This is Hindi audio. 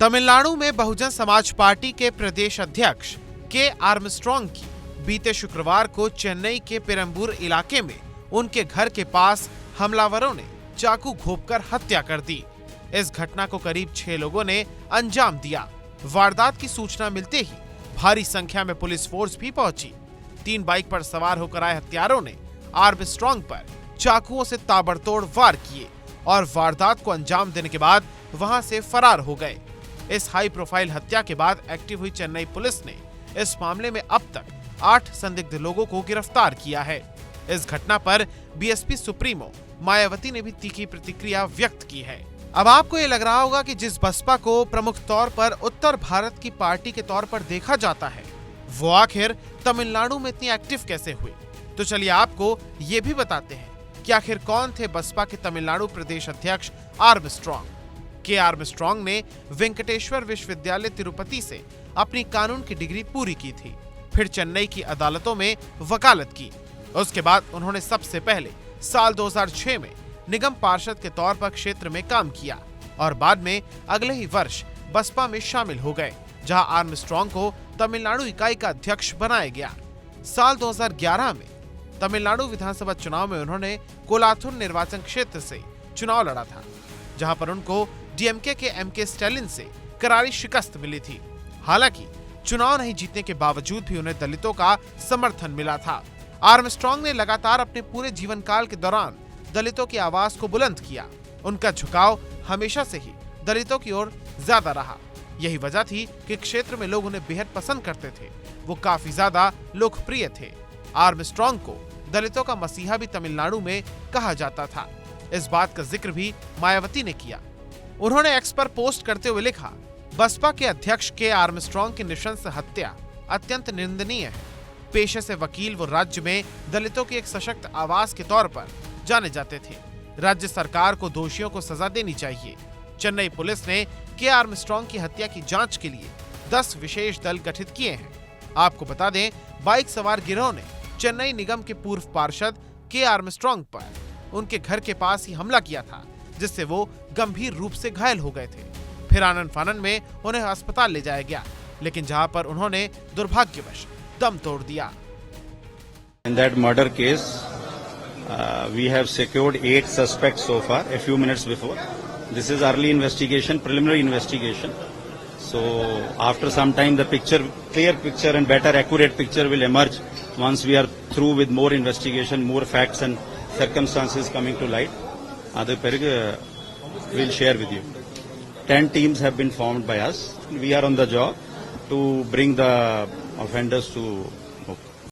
तमिलनाडु में बहुजन समाज पार्टी के प्रदेश अध्यक्ष के आर्मस्ट्रांग की बीते शुक्रवार को चेन्नई के पेरंबूर इलाके में उनके घर के पास हमलावरों ने चाकू घोंपकर हत्या कर दी। इस घटना को करीब 6 लोगों ने अंजाम दिया। वारदात की सूचना मिलते ही भारी संख्या में पुलिस फोर्स भी पहुंची। 3 बाइक पर सवार होकर आए हत्यारों ने आर्मस्ट्रांग पर चाकुओं से ताबड़तोड़ वार किए और वारदात को अंजाम देने के बाद वहां से फरार हो गए। इस हाई प्रोफाइल हत्या के बाद एक्टिव हुई चेन्नई पुलिस ने इस मामले में अब तक 8 संदिग्ध लोगों को गिरफ्तार किया है। इस घटना पर बीएसपी सुप्रीमो मायावती ने भी तीखी प्रतिक्रिया व्यक्त की है। अब आपको ये लग रहा होगा कि जिस बसपा को प्रमुख तौर पर उत्तर भारत की पार्टी के तौर पर देखा जाता है, वो आखिर तमिलनाडु में इतनी एक्टिव कैसे हुई। तो चलिए आपको ये भी बताते हैं कि आखिर कौन थे बसपा के तमिलनाडु प्रदेश अध्यक्ष आर्मस्ट्रांग। के आर्मस्ट्रांग ने वेंकटेश्वर विश्वविद्यालय तिरुपति से अपनी कानून की डिग्री पूरी की थी। फिर चेन्नई की अदालतों में वकालत की। उसके बाद उन्होंने सबसे पहले साल 2006 में निगम पार्षद के तौर पर क्षेत्र में काम किया और बाद में अगले ही वर्ष बसपा में शामिल हो गए, जहां आर्मस्ट्रांग को तमिलनाडु इकाई का अध्यक्ष बनाया गया। साल 2011 में तमिलनाडु विधानसभा चुनाव में उन्होंने कोलाथुर निर्वाचन क्षेत्र से चुनाव लड़ा था, जहां पर उनको डीएमके के एमके स्टैलिन से करारी शिकस्त मिली थी। हालांकि चुनाव नहीं जीतने के बावजूद भी उन्हें दलितों का समर्थन मिला था। आर्मस्ट्रांग ने लगातार अपने पूरे जीवन काल के दौरान दलितों की आवाज को बुलंद किया। उनका झुकाव हमेशा से ही दलितों की ओर ज्यादा रहा। यही वजह थी कि क्षेत्र में लोग उन्हें बेहद पसंद करते थे। वो काफी ज्यादा लोकप्रिय थे। आर्मस्ट्रांग को दलितों का मसीहा भी तमिलनाडु में कहा जाता था। इस बात का जिक्र भी मायावती ने किया। उन्होंने एक्स पर पोस्ट करते हुए लिखा, बसपा के अध्यक्ष के आर्मस्ट्रांग की नृशंस हत्या अत्यंत निंदनीय है। पेशे से वकील वो राज्य में दलितों की एक सशक्त आवाज के तौर पर जाने जाते थे। राज्य सरकार को दोषियों को सजा देनी चाहिए। चेन्नई पुलिस ने के आर्मस्ट्रांग की हत्या की जांच के लिए 10 विशेष दल गठित किए हैं। आपको बता दें, बाइक सवार गिरोह ने चेन्नई निगम के पूर्व पार्षद के आर्मस्ट्रांग पर उनके घर के पास ही हमला किया था, जिससे वो गंभीर रूप से घायल हो गए थे। फिर आनन फानन में उन्हें अस्पताल ले जाया गया, लेकिन जहां पर उन्होंने दुर्भाग्यवश दम तोड़ दिया। In that murder case, we have secured 8 suspects so far. A few minutes before, this is early investigation, preliminary investigation. So after some time, the clear picture and better accurate picture will emerge once we are through with more investigation, more facts and circumstances coming to light. We'll share with you. 10 teams have been formed by us. We are on the job to bring the offenders to